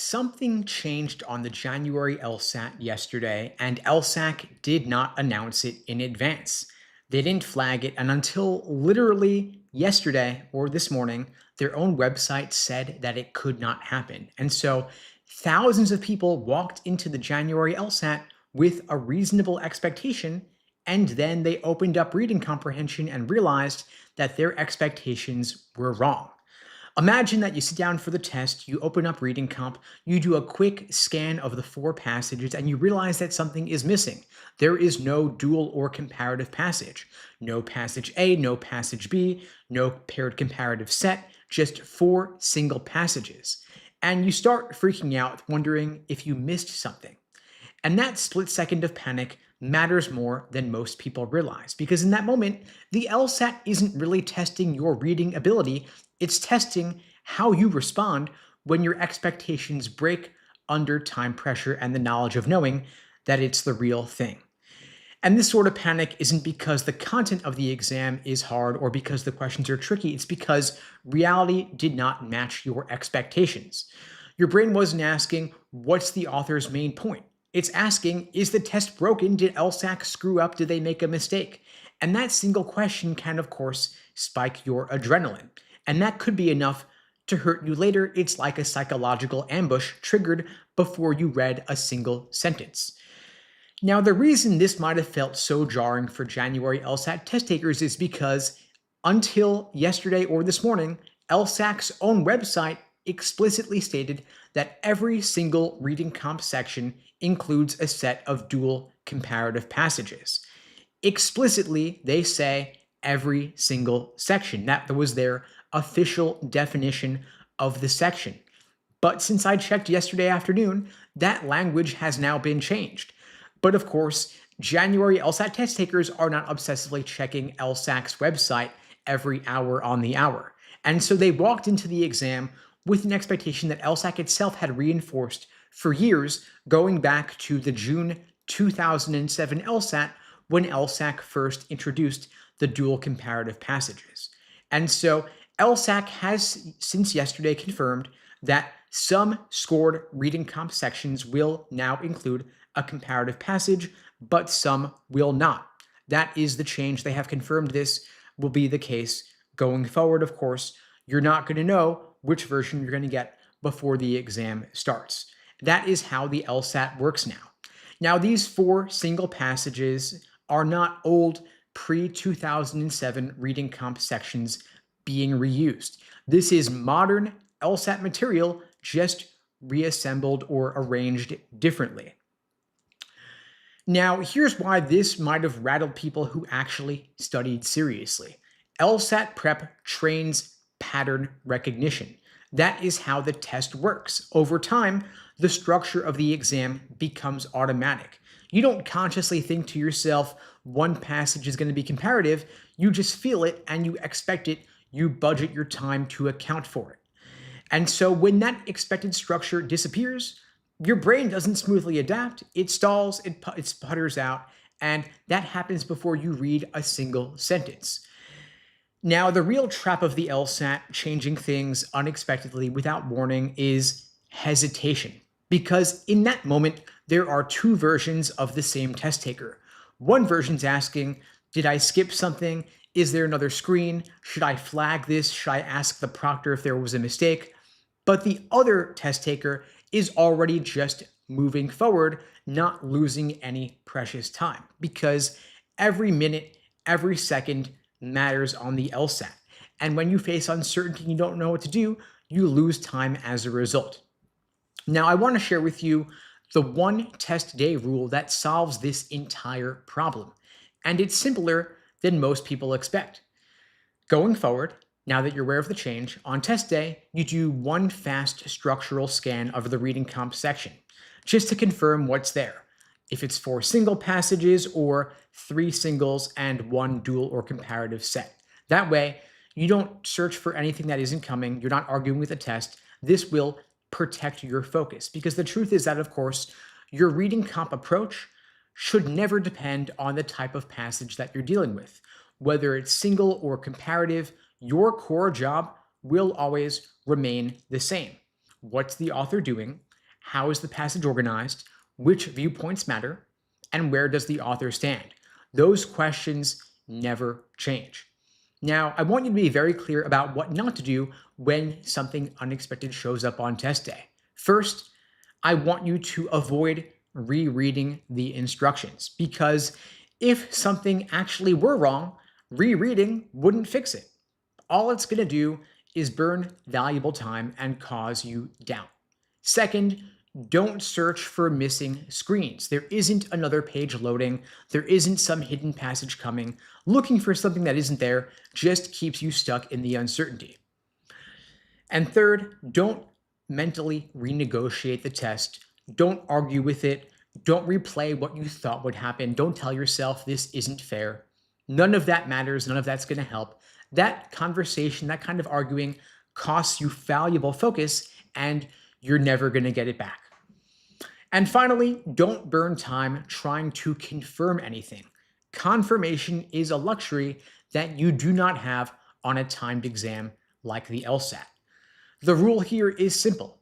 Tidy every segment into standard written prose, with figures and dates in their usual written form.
Something changed on the January LSAT yesterday, and LSAC did not announce it in advance. They didn't flag it, and until literally yesterday or this morning, their own website said that it could not happen. And so thousands of people walked into the January LSAT with a reasonable expectation, and then they opened up reading comprehension and realized that their expectations were wrong. Imagine that you sit down for the test, you open up reading comp, you do a quick scan of the four passages, and you realize that something is missing. There is no dual or comparative passage. No passage A, no passage B, no paired comparative set, just four single passages. And you start freaking out, wondering if you missed something. And that split second of panic matters more than most people realize, because in that moment, the LSAT isn't really testing your reading ability, it's testing how you respond when your expectations break under time pressure and the knowledge of knowing that it's the real thing. And this sort of panic isn't because the content of the exam is hard or because the questions are tricky, it's because reality did not match your expectations. Your brain wasn't asking, what's the author's main point? It's asking, is the test broken? Did LSAC screw up? Did they make a mistake? And that single question can, of course, spike your adrenaline. And that could be enough to hurt you later. It's like a psychological ambush triggered before you read a single sentence. Now, the reason this might have felt so jarring for January LSAT test takers is because until yesterday or this morning, LSAC's own website explicitly stated that every single reading comp section includes a set of dual comparative passages. Explicitly, they say every single section. That was their official definition of the section. But since I checked yesterday afternoon, that language has now been changed. But of course, January LSAT test takers are not obsessively checking LSAC's website every hour on the hour. And so they walked into the exam with an expectation that LSAC itself had reinforced for years, going back to the June 2007 LSAT, when LSAC first introduced the dual comparative passages. And so LSAC has since yesterday confirmed that some scored reading comp sections will now include a comparative passage, but some will not. That is the change. They have confirmed this will be the case going forward. Of course, you're not going to know which version you're going to get before the exam starts. That is how the LSAT works now. Now, these four single passages are not old pre-2007 reading comp sections being reused. This is modern LSAT material, just reassembled or arranged differently. Now, here's why this might have rattled people who actually studied seriously. LSAT prep trains pattern recognition. That is how the test works. Over time, the structure of the exam becomes automatic. You don't consciously think to yourself, one passage is going to be comparative. You just feel it and you expect it. You budget your time to account for it. And so when that expected structure disappears, your brain doesn't smoothly adapt. It stalls, it sputters out, and that happens before you read a single sentence. Now, the real trap of the LSAT changing things unexpectedly without warning is hesitation. Because in that moment, there are two versions of the same test taker. One version's asking, did I skip something? Is there another screen? Should I flag this? Should I ask the proctor if there was a mistake? But the other test taker is already just moving forward, not losing any precious time. Because every minute, every second matters on the LSAT. And when you face uncertainty and you don't know what to do, you lose time as a result. Now, I want to share with you the one test day rule that solves this entire problem. And it's simpler than most people expect. Going forward, now that you're aware of the change, on test day, you do one fast structural scan of the reading comp section, just to confirm what's there. If it's four single passages or three singles and one dual or comparative set. That way, you don't search for anything that isn't coming. You're not arguing with the test. This will protect your focus, because the truth is that, of course, your reading comp approach should never depend on the type of passage that you're dealing with. Whether it's single or comparative, your core job will always remain the same. What's the author doing? how is the passage organized, which viewpoints matter, and where does the author stand? Those questions never change. Now, I want you to be very clear about what not to do when something unexpected shows up on test day. First, I want you to avoid rereading the instructions because if something actually were wrong, rereading wouldn't fix it. All it's going to do is burn valuable time and cause you doubt. Second, don't search for missing screens. There isn't another page loading. There isn't some hidden passage coming. Looking for something that isn't there just keeps you stuck in the uncertainty. And third, don't mentally renegotiate the test. Don't argue with it. Don't replay what you thought would happen. Don't tell yourself this isn't fair. None of that matters. None of that's going to help. That conversation, that kind of arguing costs you valuable focus and you're never going to get it back. And finally, don't burn time trying to confirm anything. Confirmation is a luxury that you do not have on a timed exam like the LSAT. The rule here is simple.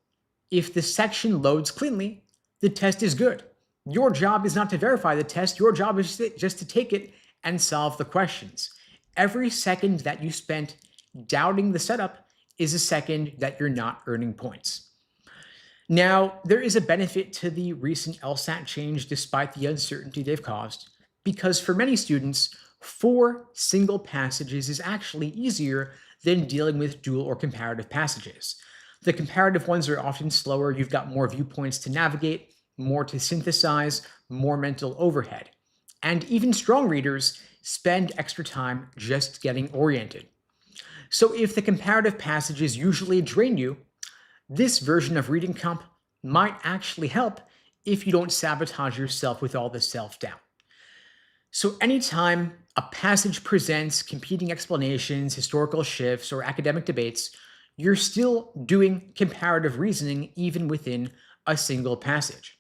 If the section loads cleanly, the test is good. Your job is not to verify the test. Your job is just to take it and solve the questions. Every second that you spent doubting the setup is a second that you're not earning points. Now, there is a benefit to the recent LSAT change despite the uncertainty they've caused, because for many students, 4 single passages is actually easier than dealing with dual or comparative passages. The comparative ones are often slower. You've got more viewpoints to navigate, more to synthesize, more mental overhead. And even strong readers spend extra time just getting oriented. So if the comparative passages usually drain you, this version of reading comp might actually help if you don't sabotage yourself with all the self-doubt. So anytime a passage presents competing explanations, historical shifts, or academic debates, you're still doing comparative reasoning even within a single passage.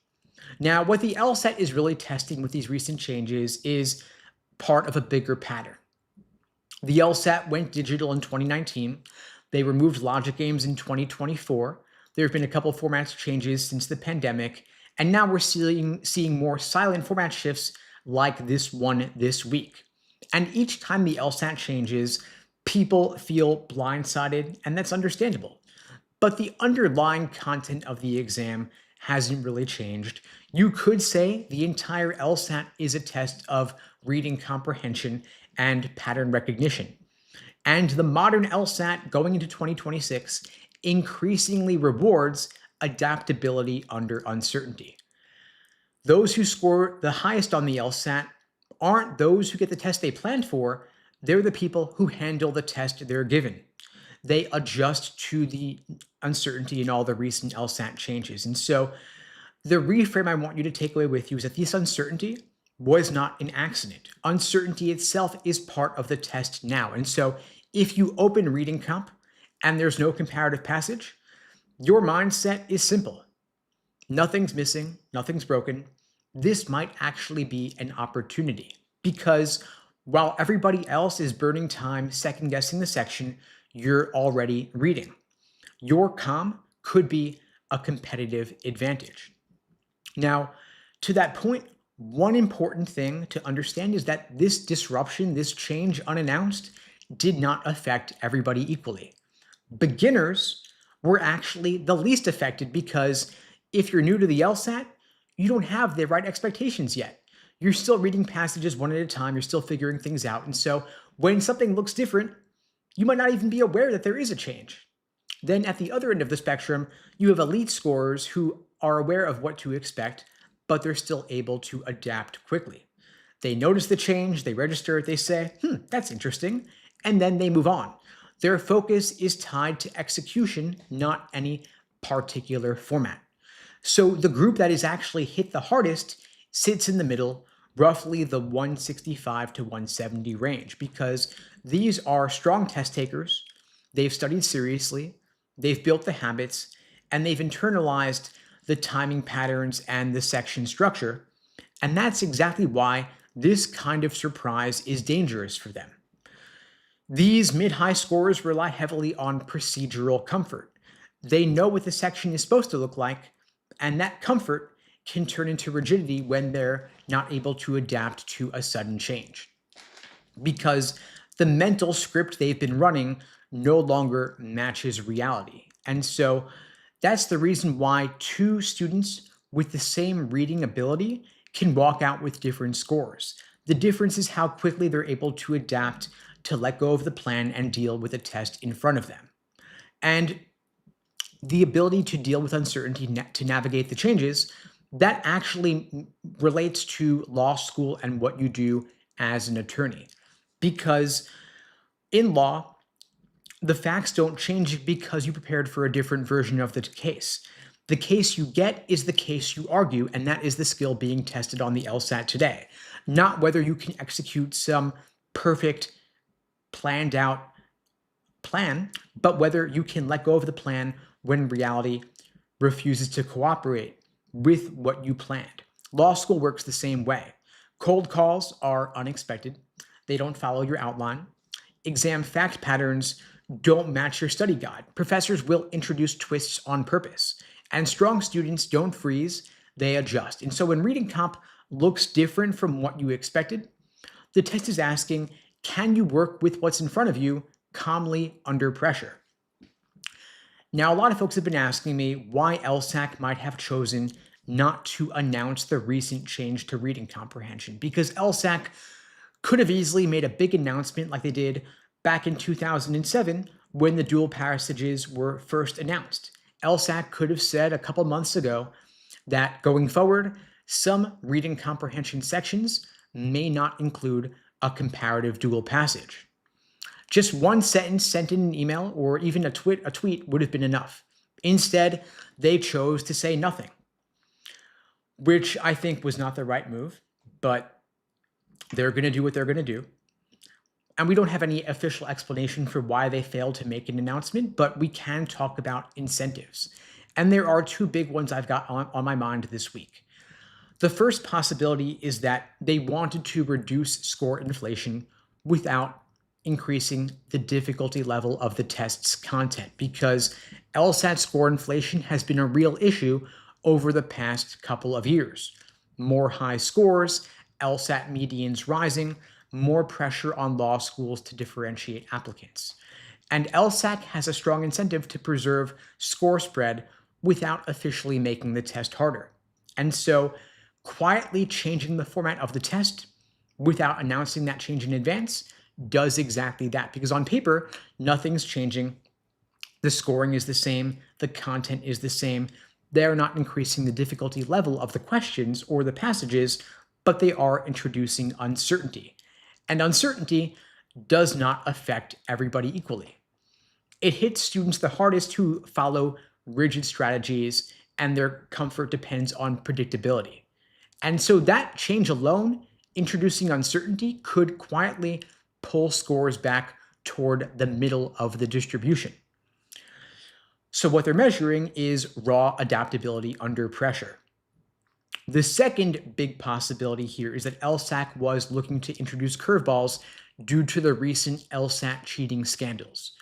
Now, what the LSAT is really testing with these recent changes is part of a bigger pattern. The LSAT went digital in 2019. They removed logic games in 2024. There have been a couple format changes since the pandemic, and now we're seeing more silent format shifts like this one this week. And each time the LSAT changes, people feel blindsided, and that's understandable. But the underlying content of the exam hasn't really changed. You could say the entire LSAT is a test of reading comprehension and pattern recognition. And the modern LSAT going into 2026 increasingly rewards adaptability under uncertainty. Those who score the highest on the LSAT aren't those who get the test they planned for. They're the people who handle the test they're given. They adjust to the uncertainty in all the recent LSAT changes. And so the reframe I want you to take away with you is that this uncertainty was not an accident. Uncertainty itself is part of the test now. And so if you open reading comp and there's no comparative passage, your mindset is simple. Nothing's missing, nothing's broken. This might actually be an opportunity because while everybody else is burning time second guessing the section, you're already reading. Your comm could be a competitive advantage. Now, to that point, one important thing to understand is that this disruption, this change unannounced, did not affect everybody equally. Beginners were actually the least affected because if you're new to the LSAT, you don't have the right expectations yet. You're still reading passages one at a time, you're still figuring things out. And so when something looks different, you might not even be aware that there is a change. Then at the other end of the spectrum, you have elite scorers who are aware of what to expect, but they're still able to adapt quickly. They notice the change, they register it, they say, that's interesting, and then they move on. Their focus is tied to execution, not any particular format. So the group that is actually hit the hardest sits in the middle, roughly the 165 to 170 range, because these are strong test takers, they've studied seriously, they've built the habits, and they've internalized the timing patterns and the section structure. And that's exactly why this kind of surprise is dangerous for them. These mid-high scorers rely heavily on procedural comfort. They know what the section is supposed to look like, And that comfort can turn into rigidity when they're not able to adapt to a sudden change, because the mental script they've been running no longer matches reality. And so that's the reason why two students with the same reading ability can walk out with different scores. The difference is how quickly they're able to adapt to let go of the plan and deal with a test in front of them. And the ability to deal with uncertainty to navigate the changes, that actually relates to law school and what you do as an attorney. Because in law, the facts don't change because you prepared for a different version of the case. The case you get is the case you argue, and that is the skill being tested on the LSAT today. Not whether you can execute some perfect, planned out plan, but whether you can let go of the plan when reality refuses to cooperate with what you planned. Law school works the same way. Cold calls are unexpected. They don't follow your outline. Exam fact patterns don't match your study guide. Professors will introduce twists on purpose. And strong students don't freeze, they adjust. And so when reading comp looks different from what you expected, the test is asking, can you work with what's in front of you calmly under pressure? Now, a lot of folks have been asking me why LSAC might have chosen not to announce the recent change to reading comprehension, because LSAC could have easily made a big announcement like they did back in 2007 when the dual passages were first announced. LSAC could have said a couple months ago that going forward, some reading comprehension sections may not include a comparative dual passage. Just one sentence sent in an email or even a tweet would have been enough. Instead, they chose to say nothing, which I think was not the right move, but they're going to do what they're going to do. And we don't have any official explanation for why they failed to make an announcement, but we can talk about incentives. And there are two big ones I've got on my mind this week. The first possibility is that they wanted to reduce score inflation without increasing the difficulty level of the test's content, because LSAT score inflation has been a real issue over the past couple of years. More high scores, LSAT medians rising, more pressure on law schools to differentiate applicants. And LSAC has a strong incentive to preserve score spread without officially making the test harder. And so quietly changing the format of the test without announcing that change in advance does exactly that, because on paper, nothing's changing. The scoring is the same. The content is the same. They're not increasing the difficulty level of the questions or the passages, but they are introducing uncertainty. And uncertainty does not affect everybody equally. It hits students the hardest who follow rigid strategies and their comfort depends on predictability. And so that change alone, introducing uncertainty, could quietly pull scores back toward the middle of the distribution. So what they're measuring is raw adaptability under pressure. The second big possibility here is that LSAC was looking to introduce curveballs due to the recent LSAT cheating scandals.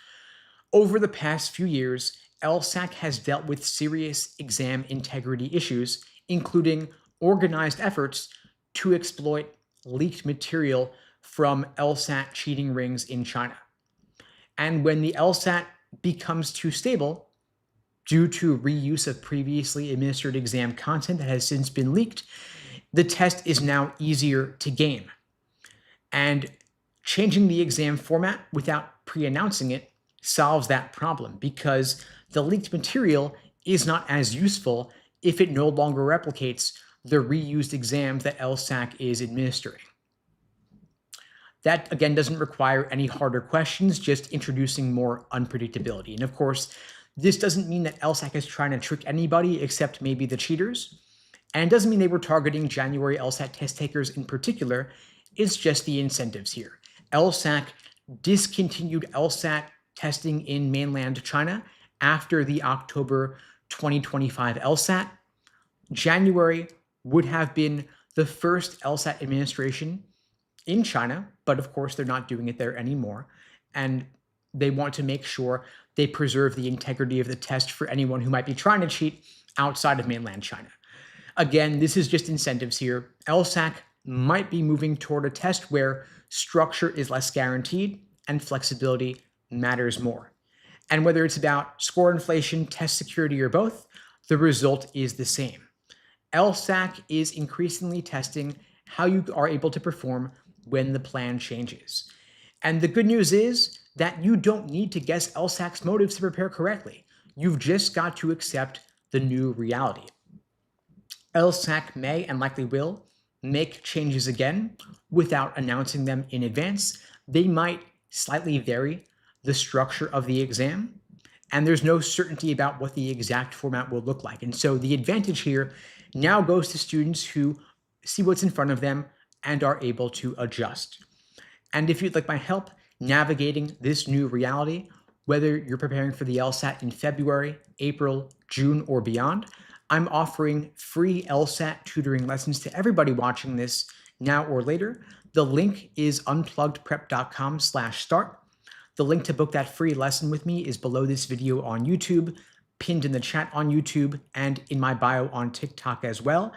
Over the past few years, LSAC has dealt with serious exam integrity issues, including organized efforts to exploit leaked material from LSAT cheating rings in China. And when the LSAT becomes too stable, due to reuse of previously administered exam content that has since been leaked, the test is now easier to game. And changing the exam format without pre-announcing it solves that problem, because the leaked material is not as useful if it no longer replicates the reused exams that LSAC is administering. That, again, doesn't require any harder questions, just introducing more unpredictability. And of course, this doesn't mean that LSAC is trying to trick anybody except maybe the cheaters. And it doesn't mean they were targeting January LSAT test takers in particular. It's just the incentives here. LSAC discontinued LSAT testing in mainland China after the October 2025 LSAT. January would have been the first LSAT administration in China, but of course they're not doing it there anymore. And they want to make sure they preserve the integrity of the test for anyone who might be trying to cheat outside of mainland China. Again, this is just incentives here. LSAC might be moving toward a test where structure is less guaranteed and flexibility matters more. And whether it's about score inflation, test security, or both, the result is the same. LSAC is increasingly testing how you are able to perform when the plan changes. And the good news is that you don't need to guess LSAC's motives to prepare correctly. You've just got to accept the new reality. LSAC may and likely will make changes again without announcing them in advance. They might slightly vary the structure of the exam, and there's no certainty about what the exact format will look like. And so the advantage here now goes to students who see what's in front of them and are able to adjust. And if you'd like my help navigating this new reality, whether you're preparing for the LSAT in February, April, June, or beyond, I'm offering free LSAT tutoring lessons to everybody watching this now or later. The link is unpluggedprep.com/start. The link to book that free lesson with me is below this video on YouTube, pinned in the chat on YouTube, and in my bio on TikTok as well.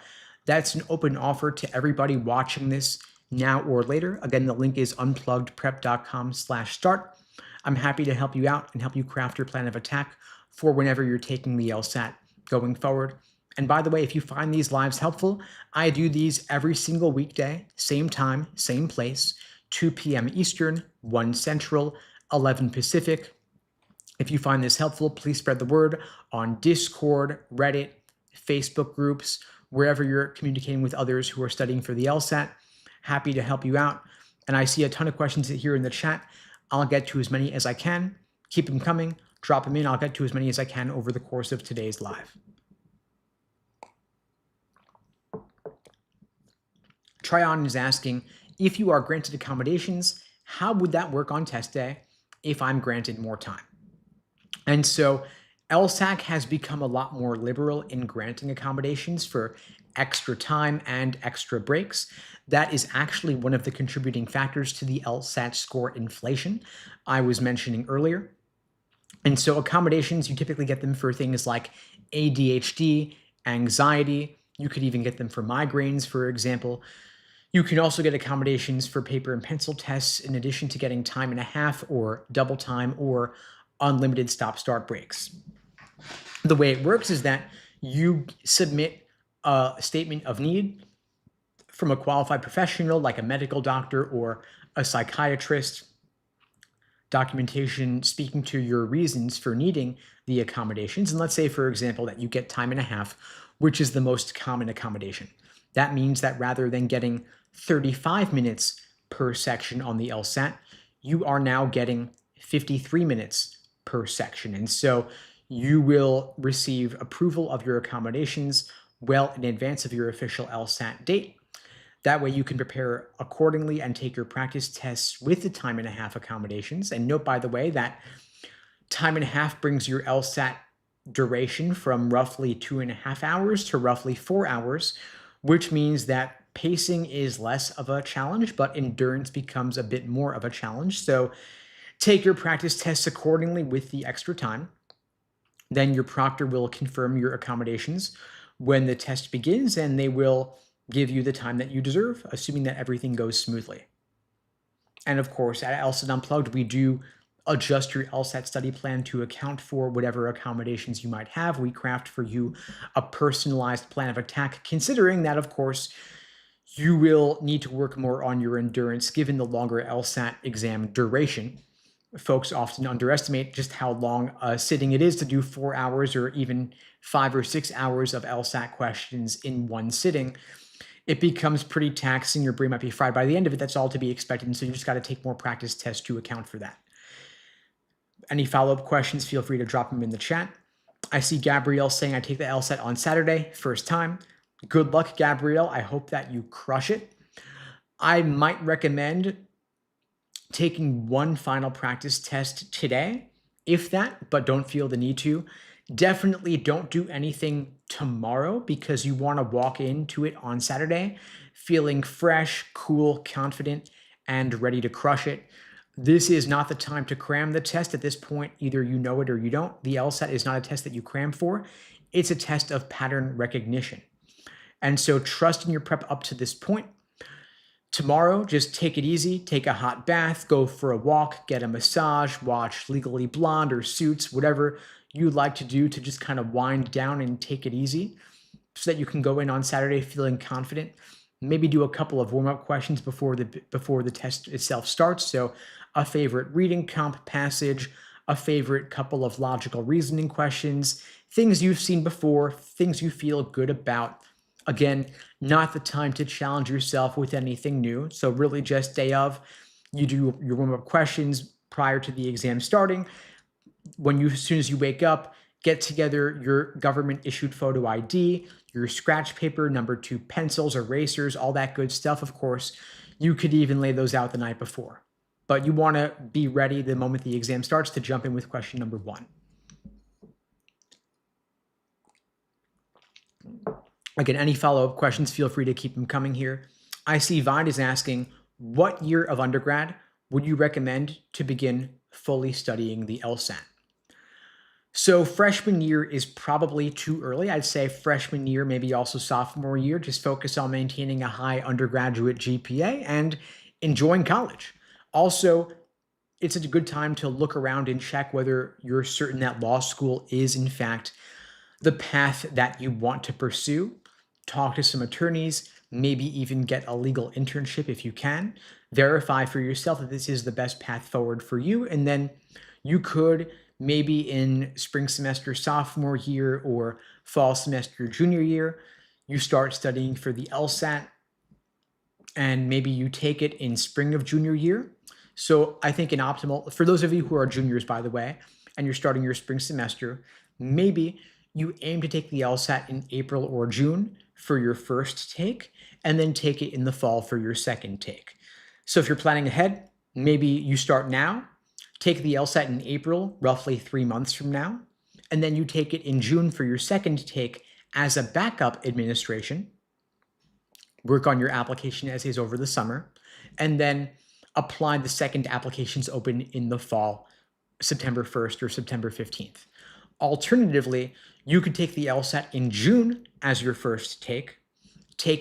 That's an open offer to everybody watching this now or later. Again, the link is unpluggedprep.com/start. I'm happy to help you out and help you craft your plan of attack for whenever you're taking the LSAT going forward. And by the way, if you find these lives helpful, I do these every single weekday, same time, same place, 2 p.m. Eastern, 1 Central, 11 Pacific. If you find this helpful, please spread the word on Discord, Reddit, Facebook groups, wherever you're communicating with others who are studying for the LSAT. Happy to help you out. And I see a ton of questions here in the chat. I'll get to as many as I can. Keep them coming. Drop them in. I'll get to as many as I can over the course of today's live. Tryon is asking, if you are granted accommodations, how would that work on test day if I'm granted more time? And so LSAC has become a lot more liberal in granting accommodations for extra time and extra breaks. That is actually one of the contributing factors to the LSAT score inflation I was mentioning earlier. And so accommodations, you typically get them for things like ADHD, anxiety. You could even get them for migraines, for example. You can also get accommodations for paper and pencil tests in addition to getting time and a half or double time or unlimited stop-start breaks. The way it works is that you submit a statement of need from a qualified professional like a medical doctor or a psychiatrist, documentation speaking to your reasons for needing the accommodations. And let's say, for example, that you get time and a half, which is the most common accommodation. That means that rather than getting 35 minutes per section on the LSAT, you are now getting 53 minutes per section. And so you will receive approval of your accommodations well in advance of your official LSAT date. That way you can prepare accordingly and take your practice tests with the time and a half accommodations. And note, by the way, that time and a half brings your LSAT duration from roughly 2.5 hours to roughly 4 hours, which means that pacing is less of a challenge, but endurance becomes a bit more of a challenge. So take your practice tests accordingly with the extra time. Then your proctor will confirm your accommodations when the test begins, and they will give you the time that you deserve, assuming that everything goes smoothly. And of course, at LSAT Unplugged, we do adjust your LSAT study plan to account for whatever accommodations you might have. We craft for you a personalized plan of attack, considering that, of course, you will need to work more on your endurance given the longer LSAT exam duration. Folks often underestimate just how long a sitting it is to do 4 hours or even 5 or 6 hours of LSAT questions in one sitting. It becomes pretty taxing. Your brain might be fried by the end of it. That's all to be expected. And so you just got to take more practice tests to account for that. Any follow-up questions, feel free to drop them in the chat. I see Gabrielle saying, I take the LSAT on Saturday, first time. Good luck, Gabrielle. I hope that you crush it. I might recommend taking one final practice test today, if that, but don't feel the need to. Definitely don't do anything tomorrow because you want to walk into it on Saturday feeling fresh, cool, confident, and ready to crush it. This is not the time to cram the test at this point. Either you know it or you don't. The LSAT is not a test that you cram for. it's a test of pattern recognition. And so trust in your prep up to this point. Tomorrow, just take it easy, take a hot bath, go for a walk, get a massage, watch Legally Blonde or Suits, whatever you like to do to just kind of wind down and take it easy so that you can go in on Saturday feeling confident. Maybe do a couple of warm-up questions before the test itself starts. So a favorite reading comp passage, a favorite couple of logical reasoning questions, things you've seen before, things you feel good about. Again, not the time to challenge yourself with anything new. So really just day of, you do your warm-up questions prior to the exam starting. As soon as you wake up, get together your government-issued photo ID, your scratch paper, number 2 pencils, erasers, all that good stuff, of course. You could even lay those out the night before. But you want to be ready the moment the exam starts to jump in with question number 1. Again, any follow-up questions, feel free to keep them coming here. I see Vine is asking, what year of undergrad would you recommend to begin fully studying the LSAT? So freshman year is probably too early. I'd say freshman year, maybe also sophomore year, just focus on maintaining a high undergraduate GPA and enjoying college. Also, it's a good time to look around and check whether you're certain that law school is in fact the path that you want to pursue. Talk to some attorneys, maybe even get a legal internship if you can. Verify for yourself that this is the best path forward for you. And then you could maybe in spring semester sophomore year or fall semester junior year, you start studying for the LSAT and maybe you take it in spring of junior year. So I think an optimal, for those of you who are juniors, by the way, and you're starting your spring semester, maybe you aim to take the LSAT in April or June for your first take, and then take it in the fall for your second take. So if you're planning ahead, maybe you start now, take the LSAT in April, roughly 3 months from now, and then you take it in June for your second take as a backup administration, work on your application essays over the summer, and then apply the second applications open in the fall, September 1st or September 15th. Alternatively, you could take the LSAT in June as your first take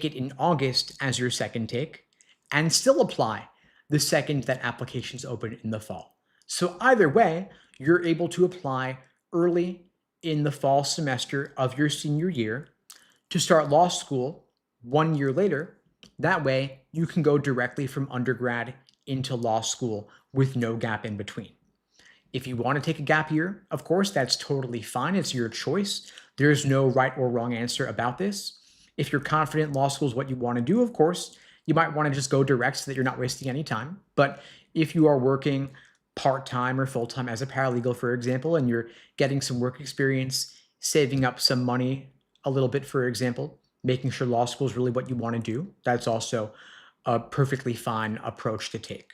it in August as your second take, and still apply the second that applications open in the fall. So either way, you're able to apply early in the fall semester of your senior year to start law school 1 year later. That way, you can go directly from undergrad into law school with no gap in between. If you want to take a gap year, of course, that's totally fine. It's your choice. There's no right or wrong answer about this. If you're confident law school is what you want to do, of course, you might want to just go direct so that you're not wasting any time. But if you are working part-time or full-time as a paralegal, for example, and you're getting some work experience, saving up some money a little bit, for example, making sure law school is really what you want to do, that's also a perfectly fine approach to take.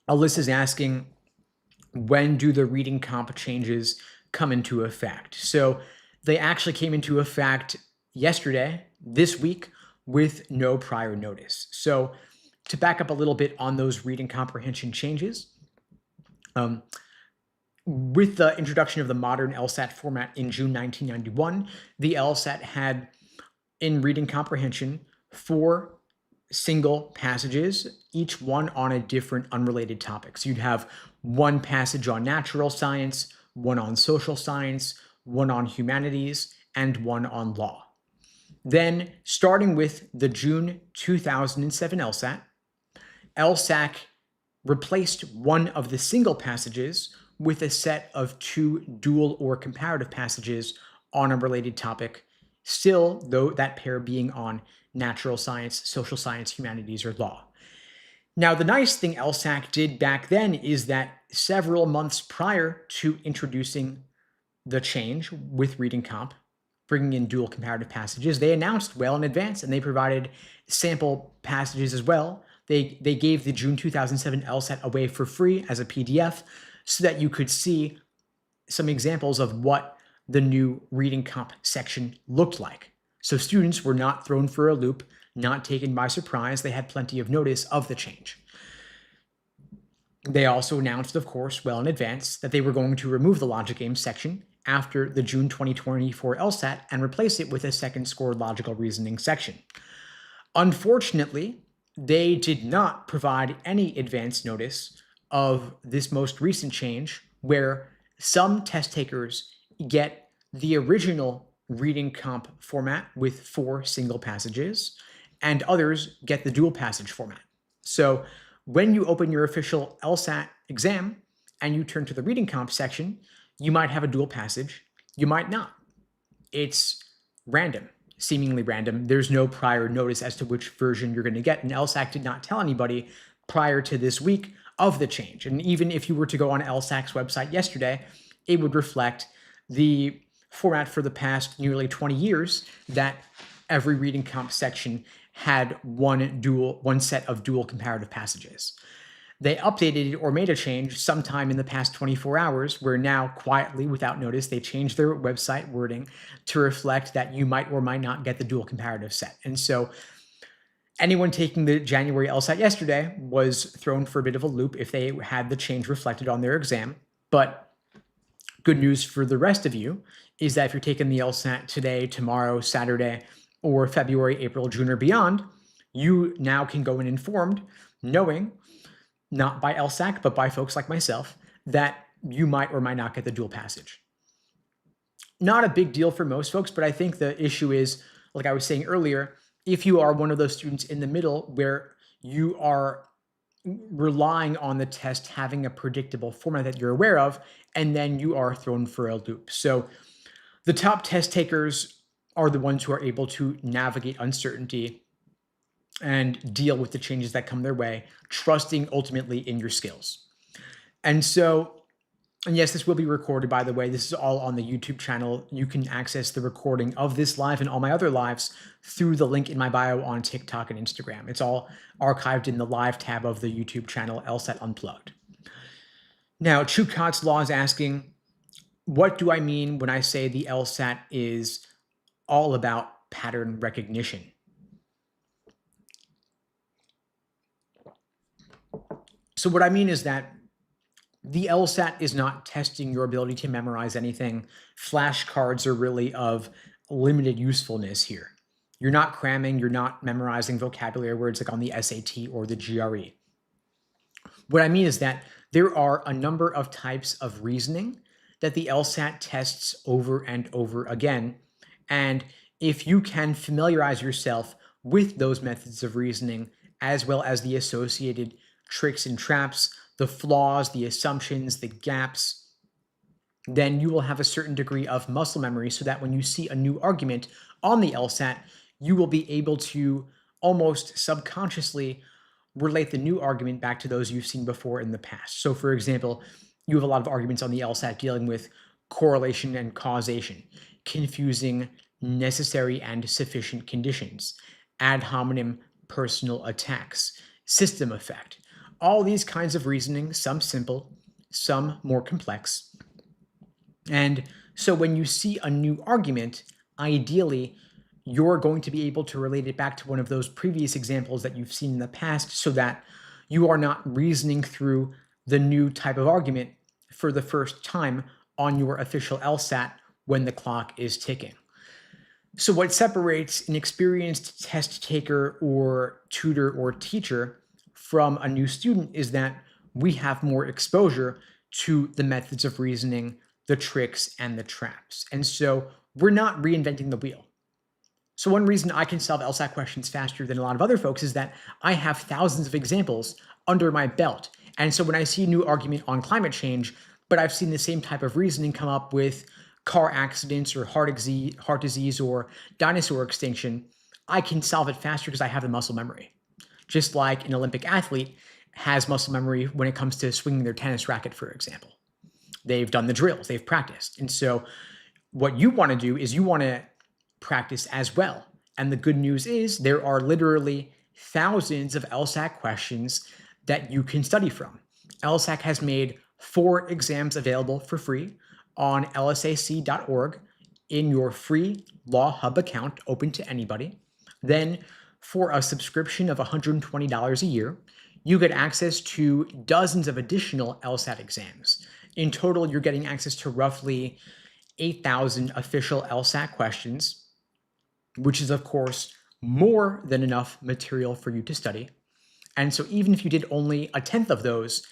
Alyssa's asking, when do the reading comp changes come into effect? So they actually came into effect yesterday, this week, with no prior notice. So to back up a little bit on those reading comprehension changes, with the introduction of the modern LSAT format in June 1991, the LSAT had, in reading comprehension, 4 single passages, each one on a different unrelated topic. So you'd have 1 passage on natural science, 1 on social science, 1 on humanities, and 1 on law. Then, starting with the June 2007 LSAT, LSAC replaced 1 of the single passages with a set of 2 dual or comparative passages on a related topic, still, though, that pair being on natural science, social science, humanities, or law. Now, the nice thing LSAC did back then is that several months prior to introducing the change with reading comp, bringing in dual comparative passages, they announced well in advance, and they provided sample passages as well. They gave the June 2007 LSAT away for free as a PDF so that you could see some examples of what the new reading comp section looked like. So students were not thrown for a loop, not taken by surprise. They had plenty of notice of the change. They also announced, of course, well in advance, that they were going to remove the logic games section after the June 2024 LSAT and replace it with a second scored logical reasoning section. Unfortunately, they did not provide any advance notice of this most recent change, where some test takers get the original reading comp format with 4 single passages, and others get the dual passage format. So when you open your official LSAT exam and you turn to the reading comp section, you might have a dual passage, you might not. It's random, seemingly random. There's no prior notice as to which version you're going to get, and LSAC did not tell anybody prior to this week of the change. And even if you were to go on LSAC's website yesterday, it would reflect the format for the past nearly 20 years, that every reading comp section had one set of dual comparative passages. They updated or made a change sometime in the past 24 hours, where now, quietly, without notice, they changed their website wording to reflect that you might or might not get the dual comparative set. And so anyone taking the January LSAT yesterday was thrown for a bit of a loop if they had the change reflected on their exam. But good news for the rest of you is that if you're taking the LSAT today, tomorrow, Saturday, or February, April, June, or beyond, you now can go in informed, knowing, not by LSAC, but by folks like myself, that you might or might not get the dual passage. Not a big deal for most folks, but I think the issue is, like I was saying earlier, if you are one of those students in the middle where you are relying on the test having a predictable format that you're aware of, and then you are thrown for a loop. So the top test takers are the ones who are able to navigate uncertainty and deal with the changes that come their way, trusting ultimately in your skills. And yes, this will be recorded, by the way. This is all on the YouTube channel. You can access the recording of this live and all my other lives through the link in my bio on TikTok and Instagram. It's all archived in the live tab of the YouTube channel, LSAT Unplugged. Now, Chukot's Law is asking, what do I mean when I say the LSAT is all about pattern recognition? So what I mean is that the LSAT is not testing your ability to memorize anything. Flashcards are really of limited usefulness here. You're not cramming, you're not memorizing vocabulary words like on the SAT or the GRE. What I mean is that there are a number of types of reasoning that the LSAT tests over and over again. And if you can familiarize yourself with those methods of reasoning, as well as the associated tricks and traps, the flaws, the assumptions, the gaps, then you will have a certain degree of muscle memory so that when you see a new argument on the LSAT, you will be able to almost subconsciously relate the new argument back to those you've seen before in the past. So for example, you have a lot of arguments on the LSAT dealing with correlation and causation, confusing necessary and sufficient conditions, ad hominem personal attacks, system effect. All these kinds of reasoning, some simple, some more complex. And so when you see a new argument, ideally, you're going to be able to relate it back to one of those previous examples that you've seen in the past so that you are not reasoning through the new type of argument for the first time on your official LSAT when the clock is ticking. So what separates an experienced test taker or tutor or teacher from a new student is that we have more exposure to the methods of reasoning, the tricks, and the traps. And so we're not reinventing the wheel. So one reason I can solve LSAT questions faster than a lot of other folks is that I have thousands of examples under my belt. And so when I see a new argument on climate change, but I've seen the same type of reasoning come up with car accidents or heart disease or dinosaur extinction, I can solve it faster because I have the muscle memory. Just like an Olympic athlete has muscle memory when it comes to swinging their tennis racket, for example. They've done the drills, they've practiced. And so what you want to do is you want to practice as well. And the good news is there are literally thousands of LSAC questions that you can study from. LSAC has made 4 exams available for free on lsac.org in your free Law Hub account, open to anybody. Then for a subscription of $120 a year, you get access to dozens of additional LSAT exams. In total, you're getting access to roughly 8,000 official LSAT questions, which is, of course, more than enough material for you to study. And so even if you did only a tenth of those,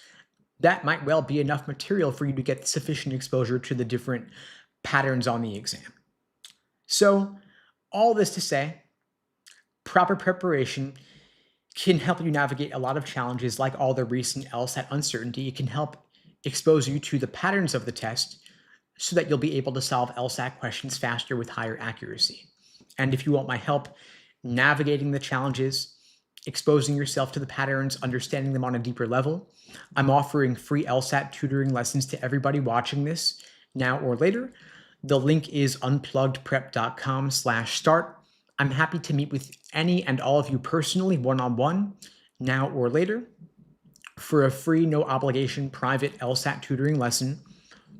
that might well be enough material for you to get sufficient exposure to the different patterns on the exam. So all this to say, proper preparation can help you navigate a lot of challenges like all the recent LSAT uncertainty. It can help expose you to the patterns of the test so that you'll be able to solve LSAT questions faster with higher accuracy. And if you want my help navigating the challenges, exposing yourself to the patterns, understanding them on a deeper level, I'm offering free LSAT tutoring lessons to everybody watching this now or later. The link is unpluggedprep.com/start. I'm happy to meet with any and all of you personally, one-on-one, now or later, for a free, no obligation, private LSAT tutoring lesson.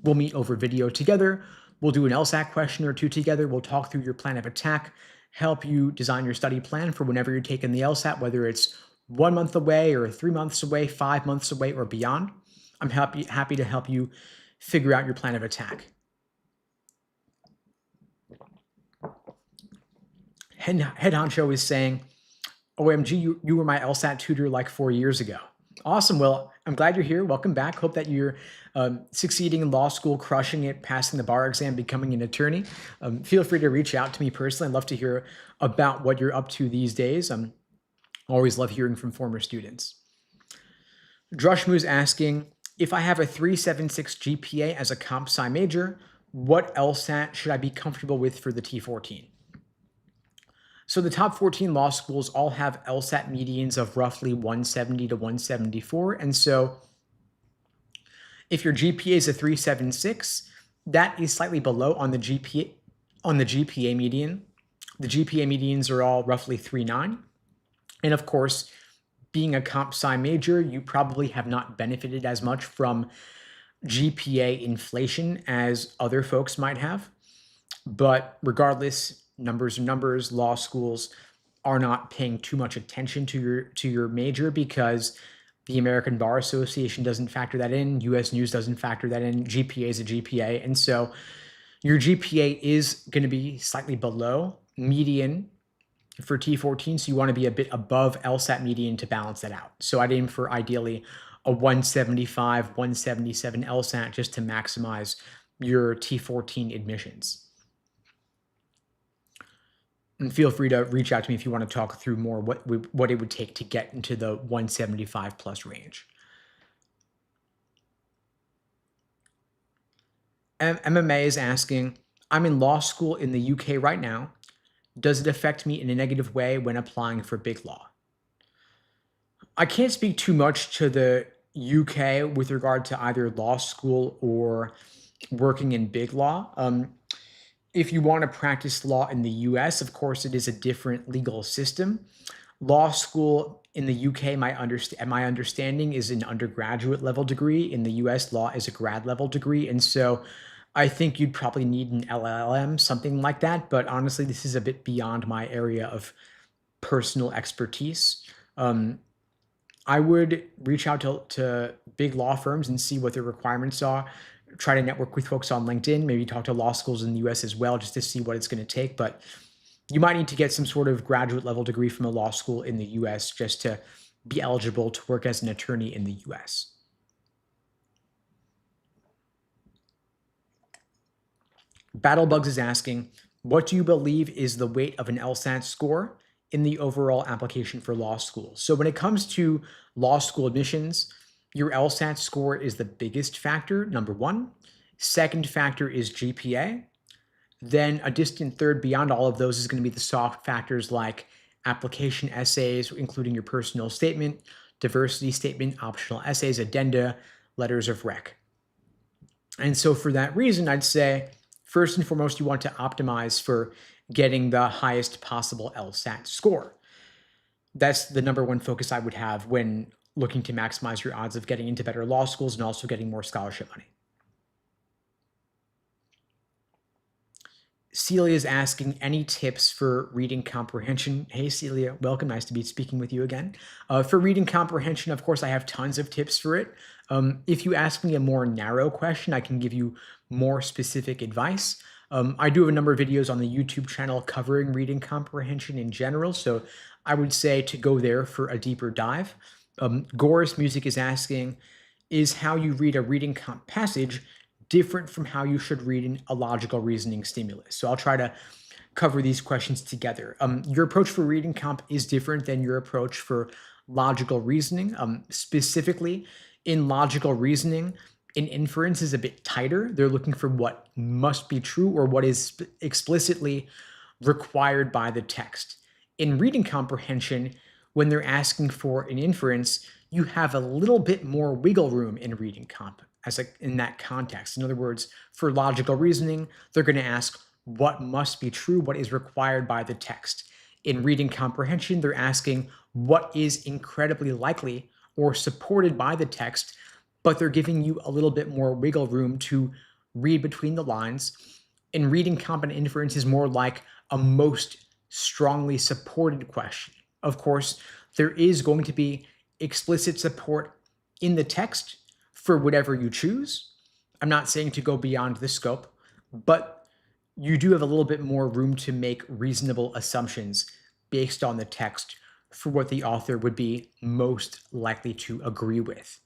We'll meet over video together. We'll do an LSAT question or two together. We'll talk through your plan of attack, help you design your study plan for whenever you're taking the LSAT, whether it's 1 month away or 3 months away, 5 months away, or beyond. I'm happy to help you figure out your plan of attack. Head Honcho is saying, OMG, you were my LSAT tutor like 4 years ago. Awesome. Well, I'm glad you're here. Welcome back. Hope that you're succeeding in law school, crushing it, passing the bar exam, becoming an attorney. Feel free to reach out to me personally. I'd love to hear about what you're up to these days. Always love hearing from former students. Drushmu's asking, if I have a 3.76 GPA as a comp sci major, what LSAT should I be comfortable with for the T14? So the top 14 law schools all have LSAT medians of roughly 170 to 174. And so if your GPA is a 3.76, that is slightly below on the GPA median. The GPA medians are all roughly 3.9. And of course, being a comp sci major, you probably have not benefited as much from GPA inflation as other folks might have. But regardless, numbers are numbers. Law schools are not paying too much attention to your major because the American Bar Association doesn't factor that in. US News doesn't factor that in. GPA is a GPA. And so your GPA is going to be slightly below median for T14. So you want to be a bit above LSAT median to balance that out. So I'd aim for ideally a 175, 177 LSAT just to maximize your T14 admissions. And feel free to reach out to me if you want to talk through more what it would take to get into the 175 plus range. MMA is asking, I'm in law school in the UK right now. Does it affect me in a negative way when applying for big law? I can't speak too much to the UK with regard to either law school or working in big law. If you want to practice law in the US, of course, it is a different legal system. Law school in the UK, my understanding, is an undergraduate level degree. In the US, law is a grad level degree. And so I think you'd probably need an LLM, something like that. But honestly, this is a bit beyond my area of personal expertise. I would reach out to big law firms and see what their requirements are. Try to network with folks on LinkedIn, maybe talk to law schools in the US as well, just to see what it's going to take. But you might need to get some sort of graduate level degree from a law school in the US just to be eligible to work as an attorney in the US. Battlebugs is asking, what do you believe is the weight of an LSAT score in the overall application for law school? So when it comes to law school admissions, your LSAT score is the biggest factor, number one. Second factor is GPA. Then a distant third beyond all of those is going to be the soft factors like application essays, including your personal statement, diversity statement, optional essays, addenda, letters of rec. And so for that reason, I'd say, first and foremost, you want to optimize for getting the highest possible LSAT score. That's the number one focus I would have when looking to maximize your odds of getting into better law schools and also getting more scholarship money. Celia is asking any tips for reading comprehension. Hey, Celia, welcome. Nice to be speaking with you again. For reading comprehension, of course, I have tons of tips for it. If you ask me a more narrow question, I can give you more specific advice. I do have a number of videos on the YouTube channel covering reading comprehension in general, so I would say to go there for a deeper dive. Goris Music is asking, is how you read a reading comp passage different from how you should read a logical reasoning stimulus? So I'll try to cover these questions together. Your approach for reading comp is different than your approach for logical reasoning. Specifically, in logical reasoning, an inference is a bit tighter. They're looking for what must be true or what is explicitly required by the text. In reading comprehension, when they're asking for an inference, you have a little bit more wiggle room in reading comp in that context. In other words, for logical reasoning, they're going to ask what must be true, what is required by the text. In reading comprehension, they're asking what is incredibly likely or supported by the text, but they're giving you a little bit more wiggle room to read between the lines. In reading comp, and inference is more like a most strongly supported question. Of course, there is going to be explicit support in the text for whatever you choose. I'm not saying to go beyond the scope, but you do have a little bit more room to make reasonable assumptions based on the text for what the author would be most likely to agree with.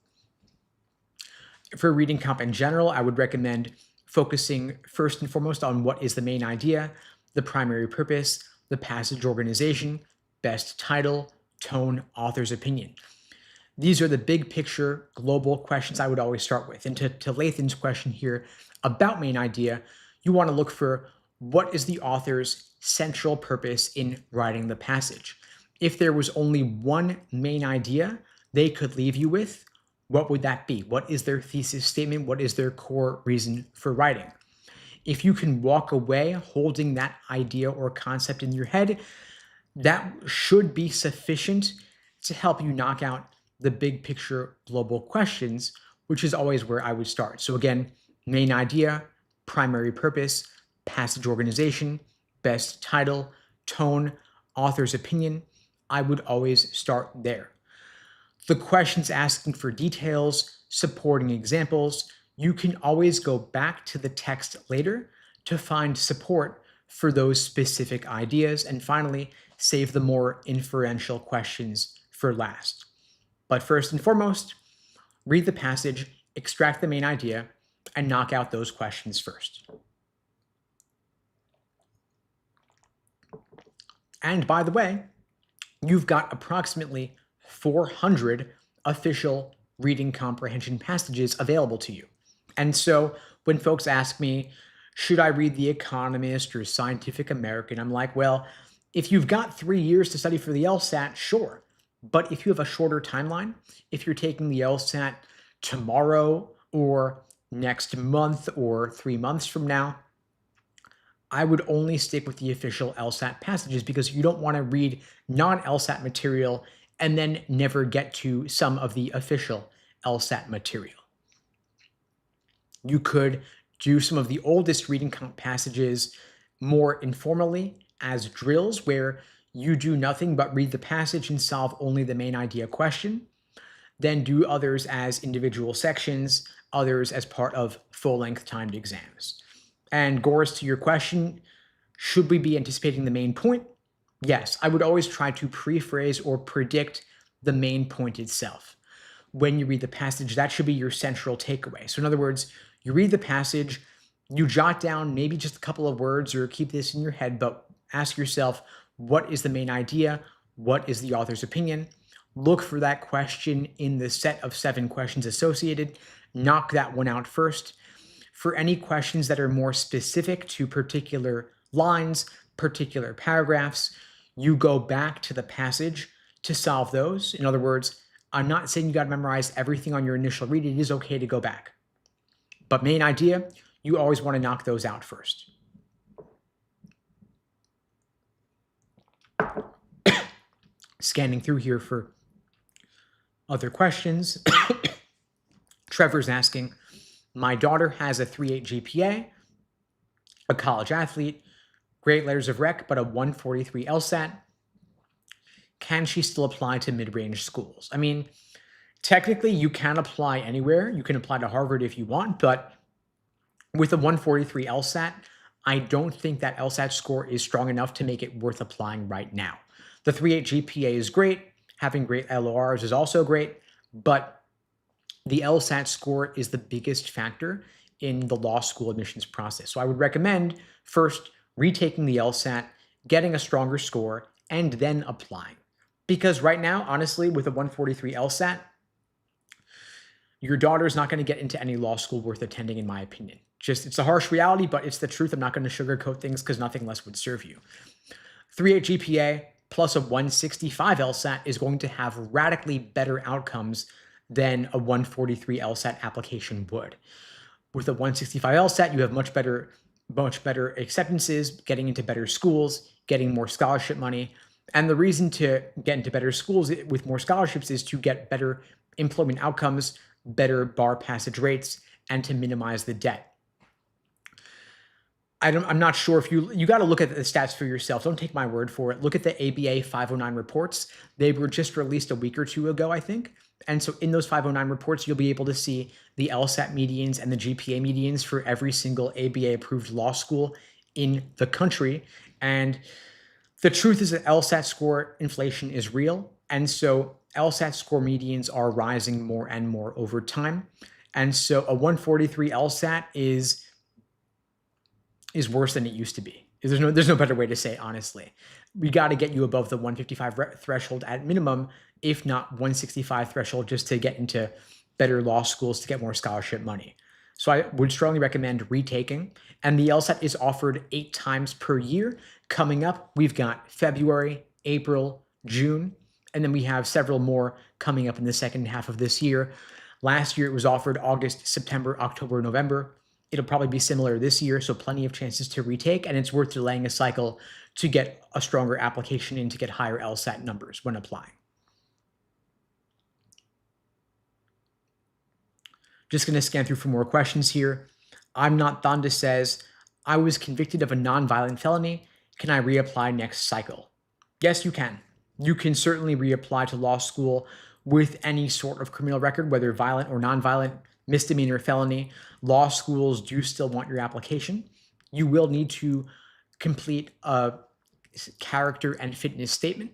For reading comp in general, I would recommend focusing first and foremost on what is the main idea, the primary purpose, the passage organization, best title, tone, author's opinion. These are the big picture global questions I would always start with. And to Lathan's question here about main idea, you want to look for what is the author's central purpose in writing the passage. If there was only one main idea they could leave you with, what would that be? What is their thesis statement? What is their core reason for writing? If you can walk away holding that idea or concept in your head, that should be sufficient to help you knock out the big picture global questions, which is always where I would start. So again, main idea, primary purpose, passage organization, best title, tone, author's opinion. I would always start there. The questions asking for details, supporting examples, you can always go back to the text later to find support for those specific ideas. And finally, save the more inferential questions for last. But first and foremost, read the passage, extract the main idea, and knock out those questions first. And by the way, you've got approximately 400 official reading comprehension passages available to you. And so when folks ask me, should I read The Economist or Scientific American? I'm like, well, if you've got 3 years to study for the LSAT, sure. But if you have a shorter timeline, if you're taking the LSAT tomorrow or next month or 3 months from now, I would only stick with the official LSAT passages because you don't want to read non-LSAT material and then never get to some of the official LSAT material. You could do some of the oldest reading passages more informally as drills where you do nothing but read the passage and solve only the main idea question. Then do others as individual sections, others as part of full-length timed exams. And Goris, to your question, should we be anticipating the main point? Yes, I would always try to pre-phrase or predict the main point itself. When you read the passage, that should be your central takeaway. So in other words, you read the passage, you jot down maybe just a couple of words or keep this in your head, but ask yourself, what is the main idea? What is the author's opinion? Look for that question in the set of 7 questions associated. Knock that one out first. For any questions that are more specific to particular lines, particular paragraphs, you go back to the passage to solve those. In other words, I'm not saying you got to memorize everything on your initial read. It is okay to go back. But main idea, you always want to knock those out first. Scanning through here for other questions. Trevor's asking, my daughter has a 3.8 GPA, a college athlete. great letters of rec, but a 143 LSAT. Can she still apply to mid-range schools? I mean, technically you can apply anywhere. You can apply to Harvard if you want, but with a 143 LSAT, I don't think that LSAT score is strong enough to make it worth applying right now. The 3.8 GPA is great. Having great LORs is also great, but the LSAT score is the biggest factor in the law school admissions process. So I would recommend first retaking the LSAT, getting a stronger score, and then applying. Because right now, honestly, with a 143 LSAT, your daughter is not going to get into any law school worth attending, in my opinion. Just, it's a harsh reality, but it's the truth. I'm not going to sugarcoat things because nothing less would serve you. 3.8 GPA plus a 165 LSAT is going to have radically better outcomes than a 143 LSAT application would. With a 165 LSAT, you have much better acceptances, getting into better schools, getting more scholarship money. And the reason to get into better schools with more scholarships is to get better employment outcomes, better bar passage rates, and to minimize the debt. I'm not sure if you got to look at the stats for yourself. Don't take my word for it. Look at the ABA 509 reports. They were just released a week or two ago, I think. And so in those 509 reports, you'll be able to see the LSAT medians and the GPA medians for every single ABA approved law school in the country. And the truth is that LSAT score inflation is real. And so LSAT score medians are rising more and more over time. And so a 143 LSAT is worse than it used to be. There's no better way to say it, honestly. We got to get you above the 155 threshold at minimum, if not 165 threshold, just to get into better law schools, to get more scholarship money. So I would strongly recommend retaking. And the LSAT is offered 8 times per year. Coming up, we've got February, April, June, and then we have several more coming up in the second half of this year. Last year, it was offered August, September, October, November. It'll probably be similar this year, so plenty of chances to retake, and it's worth delaying a cycle to get a stronger application in to get higher LSAT numbers when applying. Just going to scan through for more questions here. I'm Not Thonda says, I was convicted of a nonviolent felony. Can I reapply next cycle? Yes, you can. You can certainly reapply to law school with any sort of criminal record, whether violent or nonviolent, misdemeanor, felony. Law schools do still want your application. You will need to complete a character and fitness statement.